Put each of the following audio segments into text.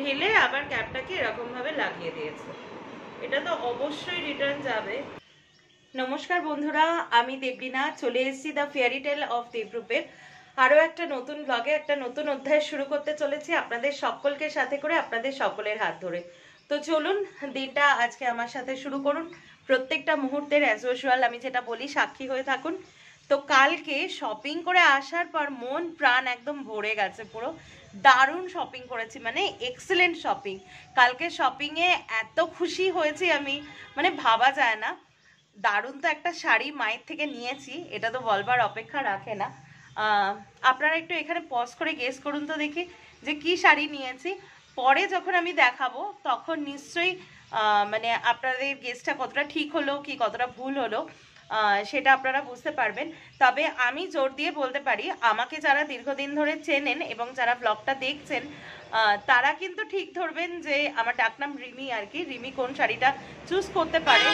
ঢেলে আবার ক্যাপটাকে এরকম ভাবে লাগিয়ে দিয়েছে। এটা তো অবশ্যই রিটার্ন যাবে। নমস্কার বন্ধুরা, আমি দেবলীনা চলে এসেছি দ্য ফেয়ারি টেল অফ দেবরূপের আরো একটা নতুন ব্লগে, একটা নতুন অধ্যায় শুরু করতে চলেছি আপনাদের সকলকে সাথে করে, আপনাদের সকলের হাত ধরে। তো চলুন দিনটা আজকে আমার সাথে শুরু করুন। প্রত্যেকটা মুহূর্তের অ্যাজ ইউজুয়াল আমি যেটা বলি সাক্ষী হয়ে থাকুন। তো কালকে শপিং করে আসার পর মন প্রাণ একদম ভরে গেছে, পুরো দারুণ শপিং করেছি, মানে এক্সেলেন্ট শপিং। কালকে শপিংয়ে এত খুশি হয়েছি আমি, মানে ভাবা যায় না। দারুণ তো একটা শাড়ি মায়ের থেকে নিয়েছি, এটা তো বলবার অপেক্ষা রাখে না। আপনারা একটু এখানে পজ করে গেস করুন তো দেখি যে কি শাড়ি নিয়েছি। পরে যখন আমি দেখাবো তখন নিশ্চয়ই মানে আপনাদের গেসটা কতটা ঠিক হলো কি কতটা ভুল হলো সেটা আপনারা বুঝতে পারবেন। তবে আমি জোর দিয়ে বলতে পারি, আমাকে যারা দীর্ঘদিন ধরে চেনেন এবং যারা ব্লগটা দেখছেন তারা কিন্তু ঠিক ধরবেন যে আমার ডাকনাম রিমি আর কি, রিমি কোন শাড়িটা চুজ করতে পারে।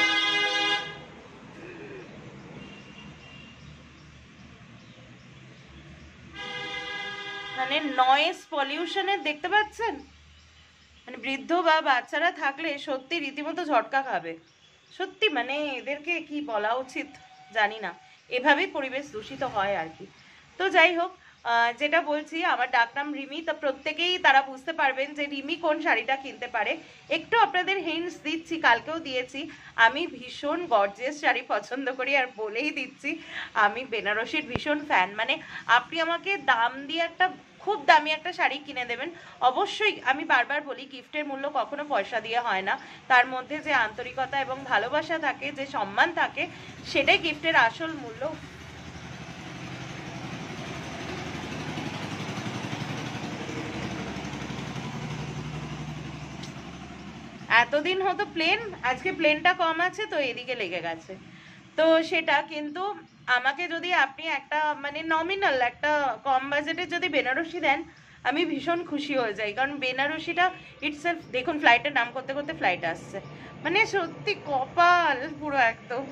মানে নয়েজ পলিউশনের দেখতে পাচ্ছেন, মানে বৃদ্ধ বা বাচ্চারা থাকলে সত্যি রীতিমতো ঝটকা খাবে। সত্যি মানে এদেরকে কি বলা উচিত জানি না, এভাবেই পরিবেশ দূষিত হয় আর কি। তো যাই হোক, যেটা বলছি আমার ডাকনাম রিমি, তা প্রত্যেকেই তারা বুঝতে পারবেন যে রিমি কোন শাড়িটা কিনতে পারে। একটু আপনাদের হিন্টস দিচ্ছি, কালকেও দিয়েছি, আমি ভীষণ গর্জিয়াস শাড়ি পছন্দ করি, আর বলেই দিচ্ছি আমি বেনারসির ভীষণ ফ্যান। মানে আপনি আমাকে দাম দিয়ে একটা খুব দামি একটা শাড়ি কিনে দেবেন, অবশ্যই আমি বারবার বলি গিফটের মূল্য কখনো পয়সা দিয়ে হয় না, তার মধ্যে যে আন্তরিকতা এবং ভালোবাসা থাকে, যে সম্মান থাকে, সেটাই গিফটের আসল মূল্য। এতদিন হতো প্লেন, আজকে প্লেনটা কম আছে তো এদিকে লেগে গেছে। তো সেটা কিন্তু আমাকে যদি আপনি একটা মানে নমিনাল একটা কম বাজেটের যদি বেনারসি দেন, আমি ভীষণ খুশি হয়ে যাই। কারণ বেনারসিটা ইটসেলফ, দেখুন ফ্লাইটের নাম করতে করতে ফ্লাইট আসছে, মানে সত্যি কপাল পুরো একদম।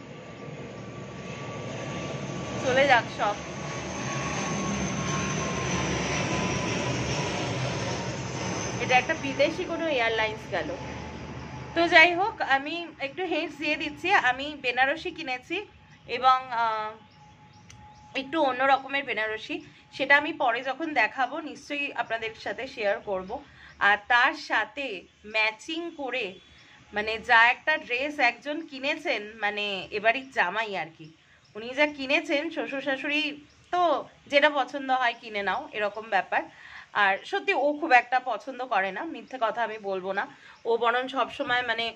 চলে যাক সব। এটা একটা বিদেশি কোনো এয়ারলাইন্স গেল। তো যাই হোক, আমি একটু হিন্টস দিয়ে দিচ্ছি, আমি বেনারসি কিনেছি এবং একটু অন্য রকমের বেনারসি, সেটা আমি পরে যখন দেখাবো নিশ্চয়ই আপনাদের সাথে শেয়ার করব। আর তার সাথে ম্যাচিং করে মানে যা একটা ড্রেস একজন কিনেছেন, মানে এবারই জামাই আর কি, উনি যা কিনেছেন, শ্বশুর শাশুড়ি তো যেটা পছন্দ হয় কিনে নাও এরকম ব্যাপার। আর সত্যি ও খুব একটা পছন্দ করে না, মিথ্যে কথা আমি বলবো না, ও বরং সবসময় মানে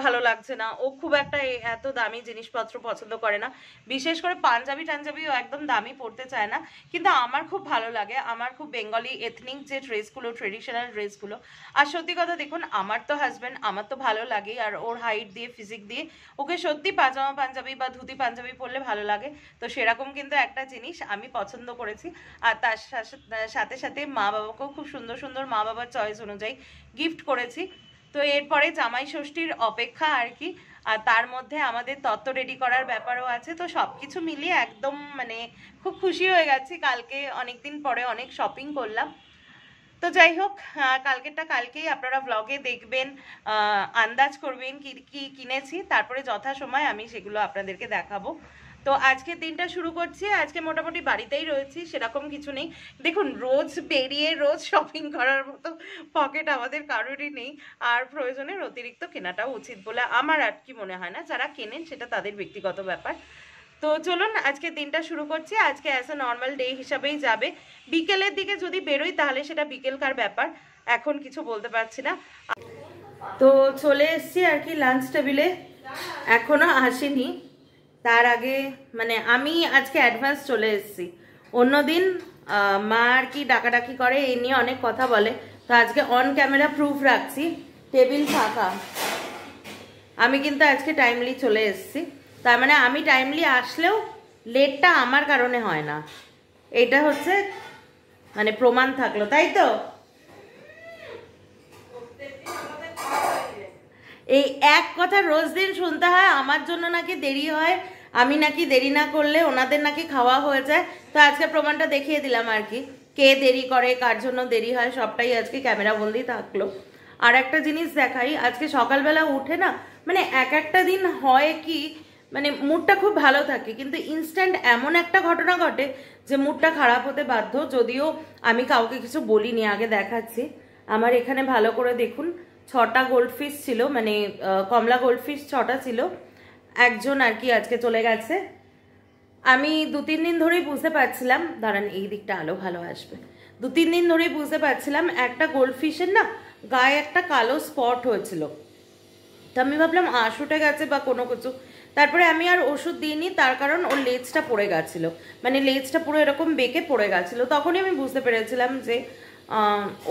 ভালো লাগছে না, ও খুব একটা এত দামি জিনিসপত্র পছন্দ করে না, বিশেষ করে পাঞ্জাবি টাঞ্জাবিও একদম দামি পরতে চায় না। কিন্তু আমার খুব ভালো লাগে, আমার খুব বেঙ্গলি এথনিক যে ড্রেসগুলো, ট্রেডিশনাল ড্রেসগুলো। আর সত্যি কথা দেখুন, আমার তো হাজব্যান্ড, আমার তো ভালো লাগে, আর ওর হাইট দিয়ে ফিজিক দিয়ে ওকে সত্যি পাজামা পাঞ্জাবি বা ধুতি পাঞ্জাবি পরলে ভালো লাগে। তো সেরকম কিন্তু একটা জিনিস আমি পছন্দ করেছি। আর তার সাথে সাথে মা বাবাকেও খুব সুন্দর সুন্দর মা বাবার চয়েস অনুযায়ী গিফট করেছি। তো এরপরে জামাই ষষ্ঠীর অপেক্ষা আর কি, আর তার মধ্যে আমাদের তত্ত্ব রেডি করার ব্যাপারও আছে। তো সব কিছু মিলিয়ে একদম মানে খুব খুশি হয়ে গেছি। কালকে অনেকদিন পরে অনেক শপিং করলাম। তো যাই হোক, কালকেরটা কালকেই আপনারা ব্লগে দেখবেন, আন্দাজ করবেন কি কি কিনেছি, তারপরে যথাসময় আমি সেগুলো আপনাদেরকে দেখাবো। তো আজকের দিনটা শুরু করছি, আজকে মোটামুটি বাড়িতেই রয়েছি, সেরকম কিছু নেই। দেখুন রোজ বেরিয়ে রোজ শপিং করার মতো পকেট আমাদের কারোরই নেই, আর প্রয়োজনের অতিরিক্ত কেনাটাও উচিত বলে আমার আর কি মনে হয় না। যারা কেনেন সেটা তাদের ব্যক্তিগত ব্যাপার। তো চলুন আজকে দিনটা শুরু করছি। আজকে অ্যাজ এ নর্মাল ডে হিসাবেই যাবে, বিকেলের দিকে যদি বেরোই তাহলে সেটা বিকেলকার ব্যাপার, এখন কিছু বলতে পারছি না। তো চলে এসছি আর কি লাঞ্চ টেবিলে, এখনো আসেনি, তার আগে মানে আমি আজকে অ্যাডভান্স চলে এসেছি। অন্যদিন মা আর কি ডাকাডাকি করে, এই নিয়ে অনেক কথা বলে, তো আজকে অন ক্যামেরা প্রুফ রাখছি, টেবিল ফাঁকা, আমি কিন্তু আজকে টাইমলি চলে এসেছি। তার মানে আমি টাইমলি আসলেও লেটটা আমার কারণে হয় না, এটা হচ্ছে মানে প্রমাণ থাকলো, তাই তো। এই এক কথা রোজ দিন শুনতে হয়, আমার জন্য নাকি দেরি হয়, আমি নাকি দেরি না করলে ওনাদের নাকি খাওয়া হয়ে যায়। তো আজকে প্রমাণটা দেখিয়ে দিলাম আর কি। কে দেরি করে, কার জন্য দেরি হয়, সবটাই আজকে ক্যামেরা বন্দি থাকলো। আর একটা জিনিস দেখাই, আজকে সকালবেলা উঠে না মানে এক একটা দিন হয় কি মানে মুডটা খুব ভালো থাকে, কিন্তু ইনস্ট্যান্ট এমন একটা ঘটনা ঘটে যে মুডটা খারাপ হতে বাধ্য। যদিও আমি কাউকে কিছু বলিনি, আগে দেখাচ্ছি। আমার এখানে ভালো করে দেখুন, 6টা গোল্ডফিশ ছিল, মানে কমলা গোল্ডফিশ 6টা ছিল। একজন আর কি আজকে চলে গেছে। আমি 2-3 দিন ধরেই বুঝতে পারছিলাম, দাঁড়ান এই দিকটা আলো ভালো আসবে, 2-3 দিন ধরেই বুঝতে পারছিলাম একটা গোল্ডফিশের না গায়ে একটা কালো স্পট হয়েছিল। তো আমি ভাবলাম আঁশ উঠে গেছে বা কোনো কিছু। তারপরে আমি আর ওষুধ দিইনি, তার কারণ ওর লেজটা পড়ে গেছিলো, মানে লেজটা পুরো এরকম বেঁকে পড়ে গেছিলো। তখনই আমি বুঝতে পেরেছিলাম যে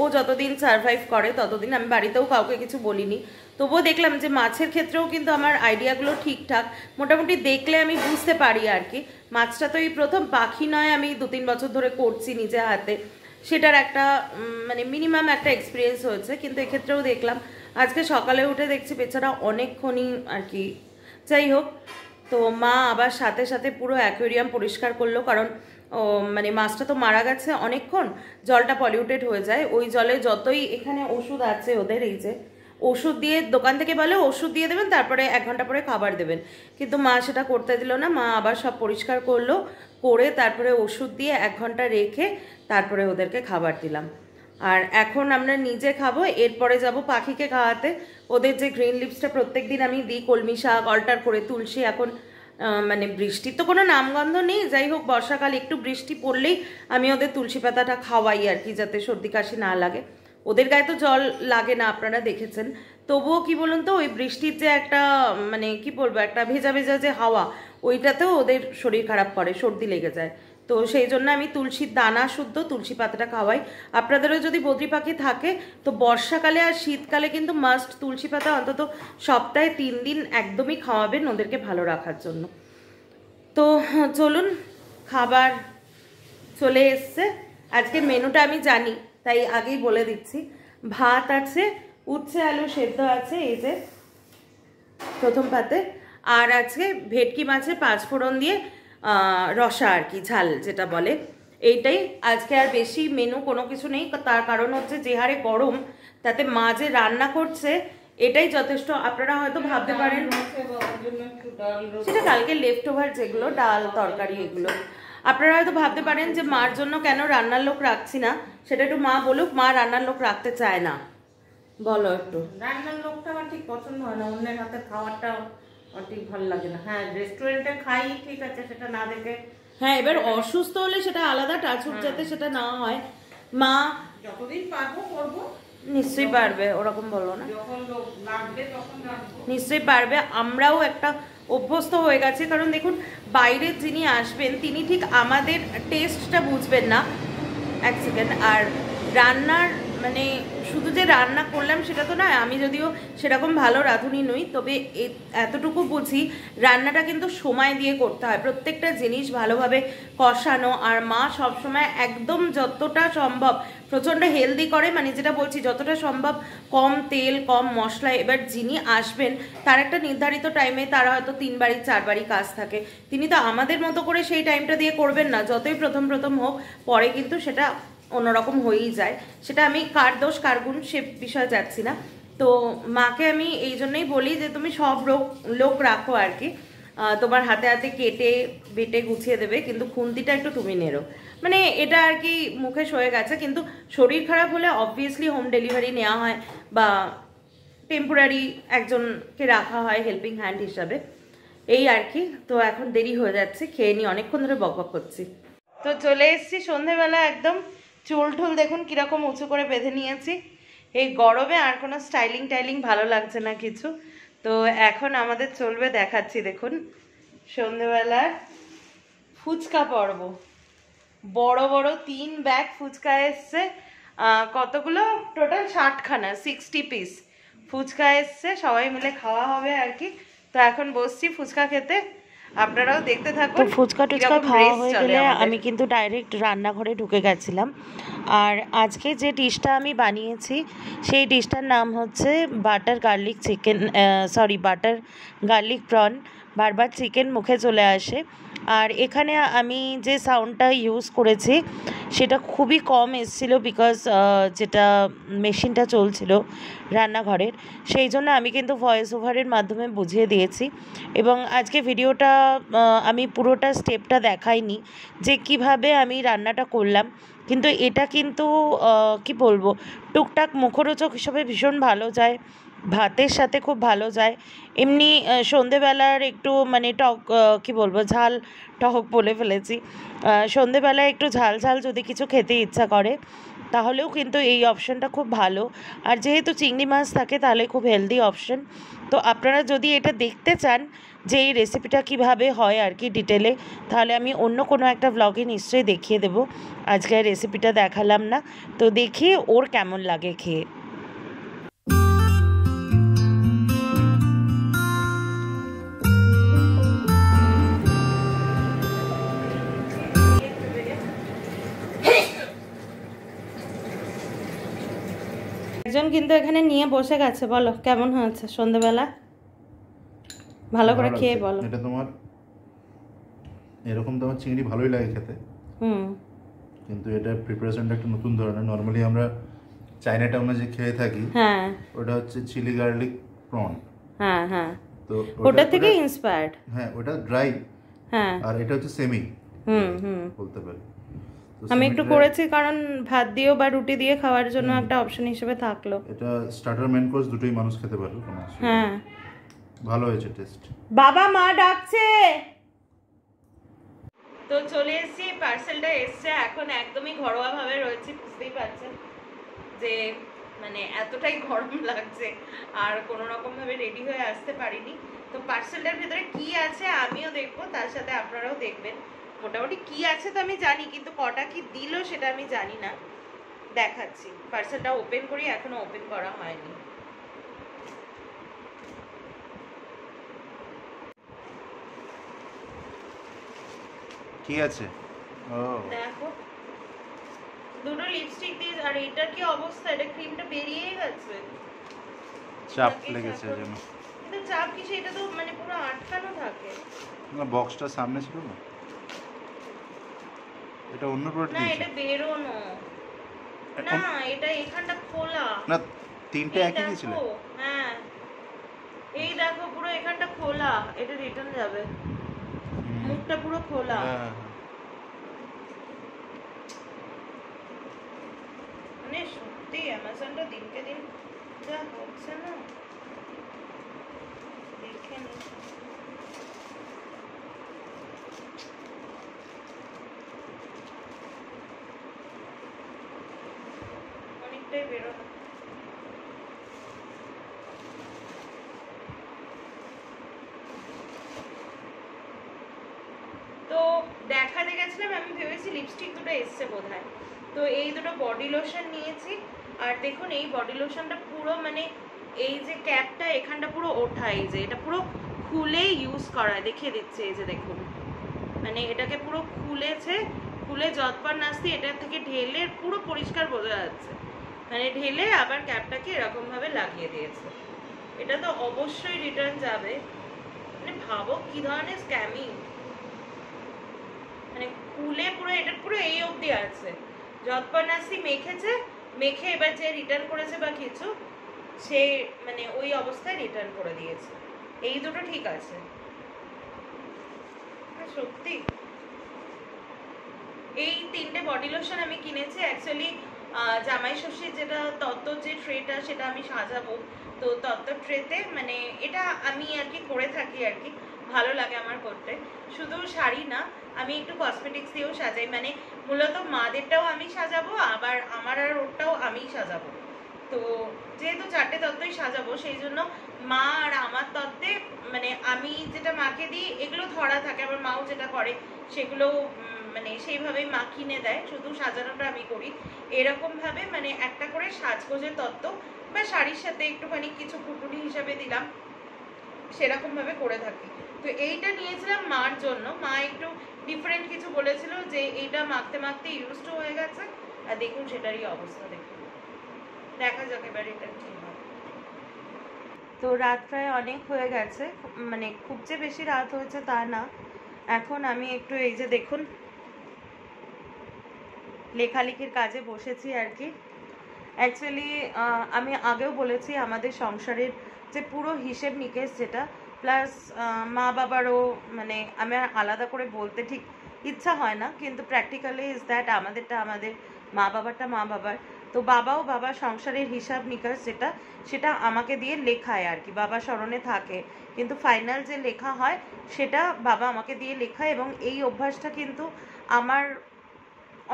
ও যতদিন সারভাইভ করে ততদিন। আমি বাড়িতেও কাউকে কিছু বলিনি, তবুও দেখলাম যে মাছের ক্ষেত্রেও কিন্তু আমার আইডিয়াগুলো ঠিকঠাক মোটামুটি দেখলে আমি বুঝতে পারি আর কি। মাছটা তো এই প্রথম, পাখি নয়, আমি 2-3 বছর ধরে করছি নিজে হাতে, সেটার একটা মানে মিনিমাম একটা এক্সপিরিয়েন্স হয়েছে। কিন্তু এক্ষেত্রেও দেখলাম আজকে সকালে উঠে দেখছি বেচারা অনেকক্ষণই আর কি। যাই হোক, তো মা আবার সাথে সাথে পুরো অ্যাকোয়ারিয়াম পরিষ্কার করলো, কারণ মানে মাছটা তো মারা গেছে অনেকক্ষণ, জলটা পলিউটেড হয়ে যায়। ওই জলে যতই এখানে ওষুধ আছে ওদের, এই যে ওষুধ দিয়ে দোকান থেকে বলে ওষুধ দিয়ে দেবেন, তারপরে 1 ঘন্টা পরে খাবার দেবেন, কিন্তু মা সেটা করতে দিল না। মা আবার সব পরিষ্কার করলো, করে তারপরে ওষুধ দিয়ে 1 ঘন্টা রেখে তারপরে ওদেরকে খাবার দিলাম। আর এখন আমরা নিজে খাবো, এরপরে যাব পাখিকে খাওয়াতে। ওদের যে গ্রিন লিভসটা প্রত্যেক দিন আমি দিই, কলমি শাক অল্টার করে, তুলসী। এখন মানে বৃষ্টির তো কোনো নামগন্ধ নেই, যাই হোক বর্ষাকাল একটু বৃষ্টি পড়লেই আমি ওদের তুলসী পাতাটা খাওয়াই আর কি, যাতে সর্দি কাশি না লাগে। ওদের গায়ে তো জল লাগে না, আপনারা দেখেছেন। তবুও কি বলুন তো, ওই বৃষ্টির যে একটা মানে কি বলবো, একটা ভেজা ভেজা যে হাওয়া, ওইটাতেও ওদের শরীর খারাপ করে, সর্দি লেগে যায়। তো সেই জন্য আমি তুলসীর দানা শুদ্ধ তুলসী পাতাটা খাওয়াই। আপনাদেরও যদি বদ্রি পাখি থাকে তো বর্ষাকালে আর শীতকালে কিন্তু মাস্ট তুলসী পাতা অন্তত সপ্তাহে 3 দিন একদমই খাওয়াবেন ওদেরকে ভালো রাখার জন্য। তো চলুন, খাবার চলে এসছে। আজকের মেনুটা আমি জানি, তাই আগেই বলে দিচ্ছি। ভাত আছে, উচ্ছে আলু সেদ্ধ আছে এই যে প্রথম পাতে, আর আজকে ভেটকি মাছের 5 ফোড়ন দিয়ে রসা আর কি, ঝাল যেটা বলে, এইটাই আজকে। আর বেশি মেনু কোনো কিছু নেই, তার কারণ হচ্ছে যে হারে গরম, তাতে মা যে রান্না করছে এটাই যথেষ্ট। আপনারা হয়তো ভাবতে পারেন সেটা কালকে লেফট ওভার যেগুলো ডাল তরকারি এগুলো, আপনারা হয়তো ভাবতে পারেন যে মার জন্য কেন রান্নার লোক রাখছি না, সেটা একটু মা বলুক। মা রান্নার লোক রাখতে চায় না, বলো একটু। রান্নার লোকটা আমার ঠিক পছন্দ হয় না, অন্যের হাতে খাওয়াটা ঠিক ভালো লাগে না। হ্যাঁ, রেস্টুরেন্টে খাই ঠিক আছে, সেটা না দেখে। হ্যাঁ, এবার অসুস্থ হলে সেটা আলাদা, টাচুট যাতে সেটা না হয়। মা যতদিন পারবো করবো, নিশ্চয়ই পারবে, ওরকম বলো না, যখন লোক লাগবে তখন রাখবো। নিশ্চয়ই পারবে। আমরাও একটা অভ্যস্ত হয়ে গেছে, কারণ দেখুন বাইরের যিনি আসবেন তিনি ঠিক আমাদের টেস্টটা বুঝবেন না। 1 সেকেন্ড। আর রান্নার মানে শুধু যে রান্না করলাম সেটা তো নয়, আমি যদিও সেরকম ভালো রাঁধুনি নই, তবে এতটুকু বুঝি রান্নাটা কিন্তু সময় দিয়ে করতে হয়, প্রত্যেকটা জিনিস ভালোভাবে কষানো। আর মা সবসময় একদম যতটা সম্ভব প্রচণ্ড হেলদি করে, মানে যেটা বলছি যতটা সম্ভব কম তেল কম মশলা। এবার যিনি আসবেন তার একটা নির্ধারিত টাইমে, তার হয়তো 3 বাড়ি 4 বাড়ি কাজ থাকে, তিনি তো আমাদের মতো করে সেই টাইমটা দিয়ে করবেন না। যতই প্রথম প্রথম হোক, পরে কিন্তু সেটা অন্যরকম হয়েই যায়। সেটা আমি কার দোষ কার গুণ সে বিষয়ে যাচ্ছি না। তো মাকে আমি এই জন্যই বলি যে তুমি সব লোক রাখো আর কি, তোমার হাতে হাতে কেটে বেটে গুছিয়ে দেবে, কিন্তু খুন্তিটা একটু তুমি নেড়ো। মানে এটা আর কি মুখে সয়ে গেছে। কিন্তু শরীর খারাপ হলে অবভিয়াসলি হোম ডেলিভারি নেওয়া হয় বা টেম্পোরারি একজনকে রাখা হয় হেল্পিং হ্যান্ড হিসাবে, এই আর কি। তো এখন দেরি হয়ে যাচ্ছে, খেয়ে নিই, অনেকক্ষণ ধরে বকবক করছি। তো চলে এসেছি সন্ধেবেলা, একদম চুল ঠুল দেখুন কীরকম উঁচু করে বেঁধে নিয়েছি। এই গরমে আর কোনো স্টাইলিং টাইলিং ভালো লাগছে না কিছু। তো এখন আমাদের চলবে, দেখাচ্ছি দেখুন, সন্ধেবেলার ফুচকা পর্ব। বড় বড় 3 ব্যাগ ফুচকা এসছে, কতগুলো টোটাল 60খানা, 60 পিস ফুচকা এসছে, সবাই মিলে খাওয়া হবে আর কি। তো এখন বসছি ফুচকা খেতে, আপনারাও দেখতে থাকুন। তো ফুচকা টুচকা খাওয়া হয়ে গেলে আমি কিন্তু ডাইরেক্ট রান্নাঘরে ঢুকে গেছিলাম। আর আজকে যে ডিশটা আমি বানিয়েছি সেই ডিশটার নাম হচ্ছে butter garlic chicken, butter garlic prawn. বারবার চিকেন মুখে চলে আসে। আর এখানে আমি যে সাউন্ডটা ইউজ করেছি সেটা খুবই কম এসেছিল, বিকজ যেটা মেশিনটা চলছিল রান্নাঘরের, সেই জন্য আমি কিন্তু ভয়েস ওভারের মাধ্যমে বুঝিয়ে দিয়েছি। এবং আজকে ভিডিওটা আমি পুরোটা স্টেপটা দেখাইনি যে কিভাবে আমি রান্নাটা করলাম, কিন্তু এটা কিন্তু কি বলবো, টুকটাক মুখরোচক হিসেবে ভীষণ ভালো যায়, ভাতের সাথে খুব ভালো যায়। এমনি সন্ধেবেলার একটু মানে টক কি বলবো, ঝাল টক বলে ফেলেছি, সন্ধেবেলায় একটু ঝাল ঝাল যদি কিছু খেতে ইচ্ছা করে তাহলেও কিন্তু এই অপশানটা খুব ভালো। আর যেহেতু চিংড়ি মাছ থাকে তাহলে খুব হেলদি অপশান। তো আপনারা যদি এটা দেখতে চান যে এই রেসিপিটা কিভাবে হয় আর কি ডিটেলে, তাহলে আমি অন্য কোনো একটা ব্লগে নিশ্চয়ই দেখিয়ে দেবো। আজকে রেসিপিটা দেখালাম না, তো দেখি ওর কেমন লাগে খেয়ে। একজন কিন্তু এখানে নিয়ে বসে গেছে, বলো কেমন হয়েছে সন্ধ্যেবেলা, ভালো করে খেয়ে বলো। এটা তোমার এরকম তোমার চিংড়ি ভালোই লাগে খেতে, কিন্তু এটা প্রিপারেশনটা একটু নতুন ধরনের। নর্মালি আমরা চাইনা টাউনে যে খেয়ে থাকি, হ্যাঁ, ওটা হচ্ছে চিলি গার্লিক প্রন। হ্যাঁ হ্যাঁ, তো ওটা থেকে ইন্সপায়ার্ড। হ্যাঁ, ওটা ড্রাই, হ্যাঁ, আর এটা হচ্ছে সেমি হুম বলতে পারি। আমি একটু করেছি কারণ ভাত দিয়েও বা রুটি দিয়ে খাওয়ার জন্য একটা অপশন হিসেবে থাকলো। এটা স্টার্টার মেন কোর্স দুটোই মানুষ খেতে পারবে, কোনো অসুবিধা নেই। হ্যাঁ, ভালো হয়েছে টেস্ট। বাবা মা ডাকছে। তো চলে এসেছি, পার্সেলটা এসছে, এখন একদমই ঘরোয়া ভাবে রয়েছে, বুঝতেই পারছেন যে মানে এতটাই গরম লাগছে আর কোনো রকম ভাবে রেডি হয়ে আসতে পারিনি। তো পার্সেলটার ভিতরে কি আছে আমিও দেখবো, তার সাথে আপনারাও দেখবেন। মোটামুটি কি আছে তো আমি জানি, কিন্তু কটা কি দিল সেটা আমি জানি না। দেখাচ্ছি, পার্সেলটা ওপেন করি, এখনো ওপেন করা হয়নি। কি আছে? ও দেখো, দুটো লিপস্টিক দিয়ে, আর এটার কি অবস্থা, এটা ক্রিমটা বেরিয়ে গেছে, চাপ লেগেছে যেন। কিন্তু চাপ কি, সেটা তো মানে পুরো আটকানো থাকে না, বক্সটা সামনে ছিল না, এটা অন্য প্রোডাক্ট না, দিয়েছে। এটা বেরোনো না, এটা এখানটা খোলা না, তিনটে একই দিয়েছিল। হ্যাঁ, এই দেখো পুরো এখানটা খোলা, এটা রিটার্ন যাবে, মুখটা পুরো খোলা। মানে সত্যি অ্যামাজনটা দিনকে দিন যা হচ্ছে না, দেখে নি। অনেকটাই বেরোনো। তো দেখাতে গেছিলাম, আমি ভেবেছি লিপস্টিক দুটো এসছে বোধহয়। তো এই দুটো বডি লোশন নিয়েছি, আর দেখুন এই বডি লোশনটা পুরো মানে এই যে ক্যাপটা এখানটা পুরো ওঠা, এই যে এটা পুরো খুলে ইউজ করা, দেখিয়ে দিচ্ছে, এই যে দেখুন মানে এটাকে পুরো খুলেছে, খুলে যতবার নাস্তি এটা থেকে ঢেলে পুরো পরিষ্কার বোঝা যাচ্ছে, মানে ঢেলে আবার ক্যাপটাকে এরকম ভাবে লাগিয়ে দিয়েছে। এটা তো অবশ্যই রিটার্ন যাবে, মানে ভাবো কি ধরনের স্ক্যামিং, মানে খুলে পুরো এটা পুরো এই অবধি আছে, যতবার নাস্তি মেখেছে, মেখে এবার যে রিটার্ন করেছে বা কিছু, সে মানে ওই অবস্থায় রিটার্ন করে দিয়েছে। এই দুটো ঠিক আছে, সত্যি। এই তিনটে বডি লোশন আমি কিনেছি অ্যাকচুয়ালি জামাই ষষ্ঠীর যেটা তত্ত্ব যে ট্রেটা সেটা আমি সাজাবো, তো তত্ত্ব ট্রেতে মানে এটা আমি আর কি করে থাকি আর কি, ভালো লাগে আমার করতে। শুধু শাড়ি না, আমি একটু কসমেটিক্স দিয়েও সাজাই, মানে মূলত মাদেরটাও আমি সাজাবো, আবার আমার আর ওরটাও আমিই সাজাবো। তো যেহেতু চারটে তত্ত্বই সাজাবো, সেই জন্য মা আর আমার তত্ত্বে মানে আমি যেটা মাকে দিই এগুলো ধরা থাকে, আবার মাও যেটা করে সেগুলো মানে সেইভাবেই মা কিনে দেয়, শুধু সাজানোটা আমি করি। এরকম ভাবে মানে একটা করে সাজগোজের তত্ত্ব বা শাড়ির সাথে একটুখানি কিছু কুটুনি হিসাবে দিলাম, সেরকম ভাবে করে থাকি। তো এইটা নিয়েছিলাম মার জন্য, মা একটু ডিফারেন্ট কিছু বলেছিল যে এইটা মাখতে মাখতে ইউজড হয়ে গেছে, আর দেখুন সেটারই অবস্থা, দেখুন দেখা যাক এবার এটা কি হয়। তো রাত প্রায় অনেক হয়ে গেছে, মানে খুব যে বেশি রাত হয়েছে তা না, এখন আমি একটু এই যে দেখুন লেখালেখির কাজে বসেছি আর কি। অ্যাকচুয়ালি আমি আগেও বলেছি আমাদের সংসারের যে পুরো হিসেব নিকেশ যেটা, প্লাস মা বাবারও, মানে আমার আলাদা করে বলতে ঠিক ইচ্ছা হয় না, কিন্তু প্র্যাকটিক্যালি ইজ দ্যাট আমাদেরটা আমাদের, মা বাবারটা মা বাবার। তো বাবাও বাবা সংসারের হিসাব নিকাশ যেটা, সেটা আমাকে দিয়ে লেখায় আর কি, বাবা স্মরণে থাকে, কিন্তু ফাইনাল যে লেখা হয় সেটা বাবা আমাকে দিয়ে লেখায়। এবং এই অভ্যাসটা কিন্তু আমার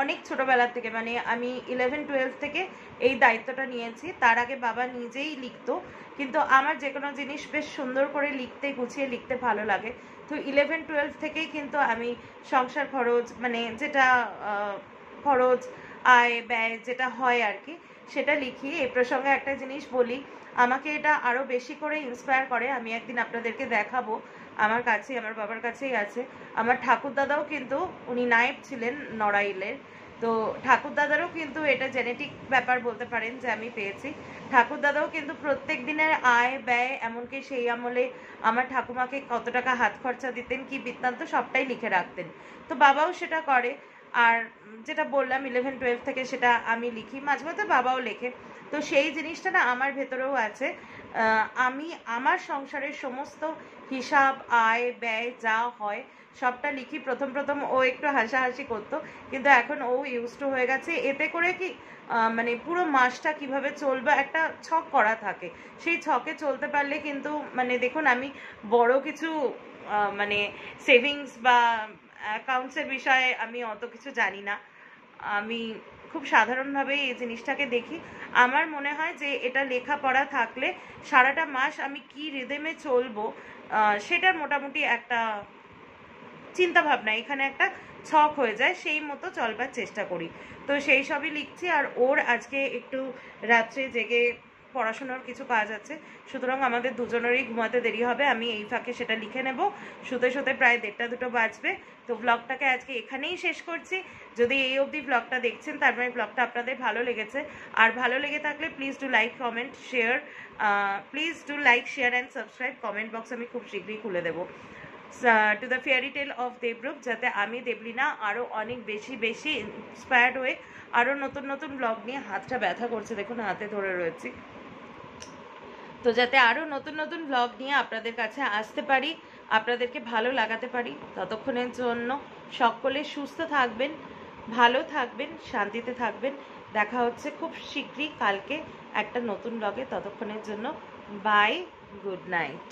অনেক ছোটোবেলা থেকে, মানে আমি 11-12 থেকে এই দায়িত্বটা নিয়েছি। তার আগে বাবা নিজেই লিখতো, কিন্তু আমার যে কোনো জিনিস বেশ সুন্দর করে লিখতে, গুছিয়ে লিখতে ভালো লাগে। তো 11-12 থেকেই কিন্তু আমি সংসার খরচ, মানে যেটা খরচ আয় ব্যয় যেটা হয় আর কি, সেটা লিখি। এই প্রসঙ্গে একটা জিনিস বলি, আমাকে এটা আরও বেশি করে ইন্সপায়ার করে, আমি একদিন আপনাদেরকে দেখাবো, আমার কাছেই, আমার বাবার কাছেই আছে। আমার ঠাকুরদাদাও কিন্তু, উনি নায়েব ছিলেন নড়াইলের, তো ঠাকুরদাদারও কিন্তু এটা জেনেটিক ব্যাপার বলতে পারেন যে আমি পেয়েছি। ঠাকুরদাদাও কিন্তু প্রত্যেক দিনের আয় ব্যয়, এমনকি সেই আমলে আমার ঠাকুমাকে কত টাকা হাত খরচা দিতেন, কি বৃত্তান্ত, সবটাই লিখে রাখতেন। তো বাবাও সেটা করে। আর যেটা বললাম 11-12 থেকে সেটা আমি লিখি, মাঝে মাঝে বাবাও লেখে। তো সেই জিনিসটা না আমার ভেতরেও আছে। আমি আমার সংসারের সমস্ত হিসাব, আয় ব্যয় যা হয় সবটা লিখি। প্রথম প্রথম ও একটু হাসাহাসি করতো, কিন্তু এখন ও ইউজ টু হয়ে গেছে। এতে করে কি মানে পুরো মাসটা কিভাবে চলবে একটা ছক করা থাকে, সেই ছকে চলতে পারলে কিন্তু, মানে দেখুন আমি বড় কিছু মানে সেভিংস বা অ্যাকাউন্টসের বিষয়ে আমি অত কিছু জানি না, আমি খুব সাধারণভাবে এই জিনিসটাকে দেখি। আমার মনে হয় যে এটা লেখাপড়া থাকলে সারাটা মাস আমি কি রিদেমে চলবো সেটার মোটামুটি একটা চিন্তা ভাবনা এখানে একটা ছক হয়ে যায়, সেই মতো চলবার চেষ্টা করি। তো সেই সবই লিখছি। আর ওর আজকে একটু রাত্রে জেগে পড়াশোনার কিছু কাজ আছে, সুতরাং আমাদের দুজনেরই ঘুমাতে দেরি হবে। আমি এই ফাঁকে সেটা লিখে নেব, শুতে শুতে প্রায় 1:30-2 বাজবে। তো ব্লগটাকে আজকে এখানেই শেষ করছি। যদি এই অবধি ব্লগটা দেখছেন তার মানে ব্লগটা আপনাদের ভালো লেগেছে। আর ভালো লেগে থাকলে please do like, comment, share, please do like, share and subscribe. Comment box আমি খুব শীঘ্রই খুলে দেবো to the fairy tale of Debrup, যাতে আমি দেবলীনা আরও অনেক বেশি বেশি ইন্সপায়ার্ড হয়ে আরও নতুন নতুন ব্লগ নিয়ে, হাতটা ব্যথা করছে দেখুন, হাতে ধরে রয়েছি, তো যাতে আরও নতুন নতুন ব্লগ নিয়ে আপনাদের কাছে আসতে পারি, আপনাদেরকে ভালো লাগাতে পারি। ততক্ষণের জন্য সকলে সুস্থ থাকবেন, ভালো থাকবেন, শান্তিতে থাকবেন। দেখা হচ্ছে খুব শীঘ্রই কালকে একটা নতুন ব্লগে। ততক্ষণের জন্য বাই, গুড নাইট।